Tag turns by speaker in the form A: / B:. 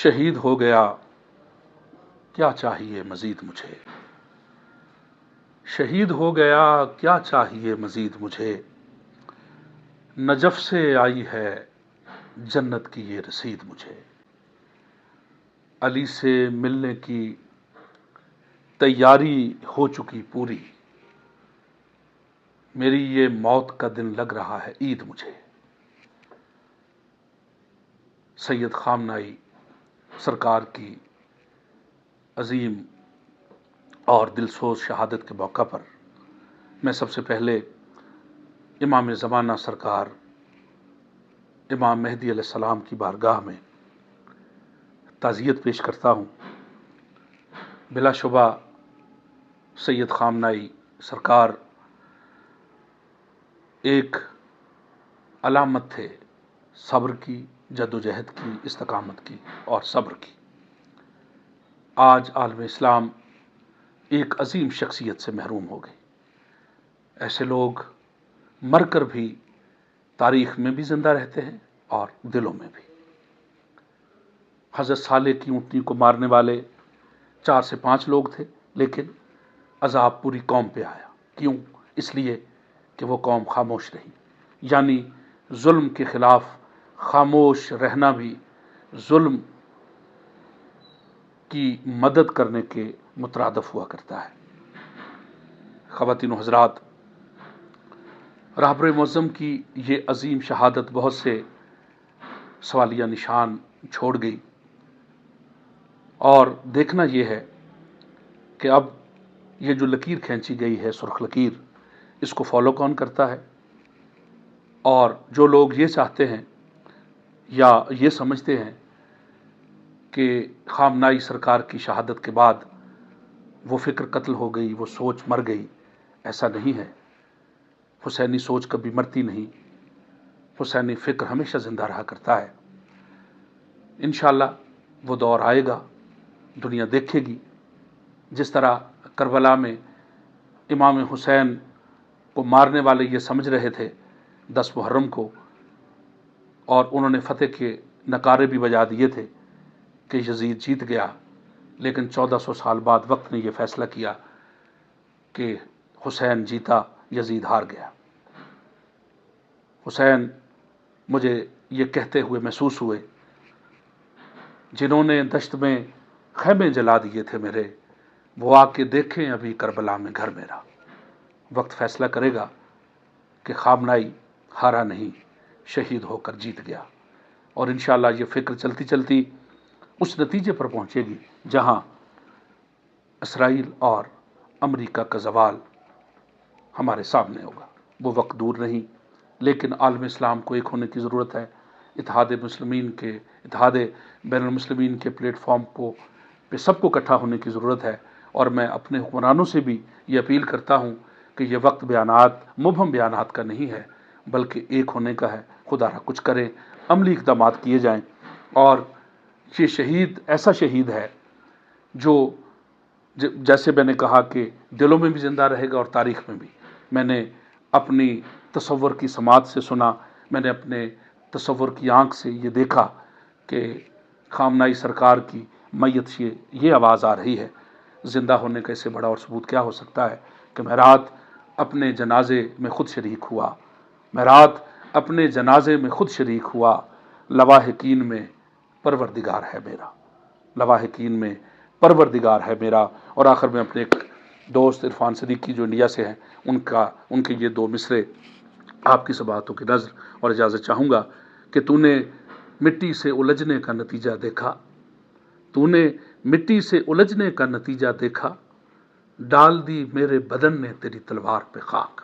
A: شہید ہو گیا کیا چاہیے مزید مجھے، شہید ہو گیا کیا چاہیے مزید مجھے، نجف سے آئی ہے جنت کی یہ رسید مجھے، علی سے ملنے کی تیاری ہو چکی پوری، میری یہ موت کا دن لگ رہا ہے عید مجھے۔ سید خامنائی سرکار کی عظیم اور دلسوز شہادت کے موقع پر میں سب سے پہلے امام زمانہ سرکار امام مہدی علیہ السلام کی بارگاہ میں تعزیت پیش کرتا ہوں۔ بلا شبہ سید خامنائی سرکار ایک علامت تھے صبر کی، جدوجہد کی، استقامت کی اور صبر کی۔ آج عالم اسلام ایک عظیم شخصیت سے محروم ہو گئی۔ ایسے لوگ مر کر بھی تاریخ میں بھی زندہ رہتے ہیں اور دلوں میں بھی۔ حضرت صالح کی اونٹنی کو مارنے والے 4 سے 5 لوگ تھے، لیکن عذاب پوری قوم پہ آیا۔ کیوں؟ اس لیے کہ وہ قوم خاموش رہی۔ یعنی ظلم کے خلاف خاموش رہنا بھی ظلم کی مدد کرنے کے مترادف ہوا کرتا ہے۔ خواتین و حضرات، رہبر معظم کی یہ عظیم شہادت بہت سے سوالیہ نشان چھوڑ گئی، اور دیکھنا یہ ہے کہ اب یہ جو لکیر کھینچی گئی ہے، سرخ لکیر، اس کو فالو کون کرتا ہے؟ اور جو لوگ یہ چاہتے ہیں یا یہ سمجھتے ہیں کہ خامنائی سرکار کی شہادت کے بعد وہ فکر قتل ہو گئی، وہ سوچ مر گئی، ایسا نہیں ہے۔ حسینی سوچ کبھی مرتی نہیں، حسینی فکر ہمیشہ زندہ رہا کرتا ہے۔ انشاءاللہ وہ دور آئے گا، دنیا دیکھے گی۔ جس طرح کربلا میں امام حسین کو مارنے والے یہ سمجھ رہے تھے 10 محرم کو، اور انہوں نے فتح کے نعرے بھی بجا دیے تھے کہ یزید جیت گیا، لیکن 1400 سال بعد وقت نے یہ فیصلہ کیا کہ حسین جیتا، یزید ہار گیا۔ حسین مجھے یہ کہتے ہوئے محسوس ہوئے، جنہوں نے دشت میں خیمے جلا دیے تھے میرے، وہ آ کے دیکھیں ابھی کربلا میں گھر میرا۔ وقت فیصلہ کرے گا کہ خامنائی ہارا نہیں، شہید ہو کر جیت گیا۔ اور انشاءاللہ یہ فکر چلتی چلتی اس نتیجے پر پہنچے گی جہاں اسرائیل اور امریکہ کا زوال ہمارے سامنے ہوگا۔ وہ وقت دور نہیں، لیکن عالم اسلام کو ایک ہونے کی ضرورت ہے۔ اتحاد بین المسلمین کے پلیٹ فارم پہ سب کو اکٹھا ہونے کی ضرورت ہے، اور میں اپنے حکمرانوں سے بھی یہ اپیل کرتا ہوں کہ یہ وقت مبہم بیانات کا نہیں ہے، بلکہ ایک ہونے کا ہے۔ خدا را کچھ کریں، عملی اقدامات کیے جائیں، اور یہ شہید ایسا شہید ہے جو جیسے میں نے کہا کہ دلوں میں بھی زندہ رہے گا اور تاریخ میں بھی۔ میں نے اپنی تصور کی سماعت سے سنا، میں نے اپنے تصور کی آنکھ سے یہ دیکھا کہ خامنائی سرکار کی میت سے یہ آواز آ رہی ہے۔ زندہ ہونے کا اس سے بڑا اور ثبوت کیا ہو سکتا ہے کہ میں رات اپنے جنازے میں خود شریک ہوا، میں رات اپنے جنازے میں خود شریک ہوا۔ لواحقین میں پروردگار ہے میرا، لواحقین میں پروردگار ہے میرا۔ اور آخر میں اپنے ایک دوست عرفان صدیقی جو انڈیا سے ہیں، ان کے یہ 2 مصرے آپ کی سماعتوں کی نظر اور اجازت چاہوں گا کہ تو نے مٹی سے الجھنے کا نتیجہ دیکھا، تو نے مٹی سے الجھنے کا نتیجہ دیکھا، ڈال دی میرے بدن نے تیری تلوار پہ خاک۔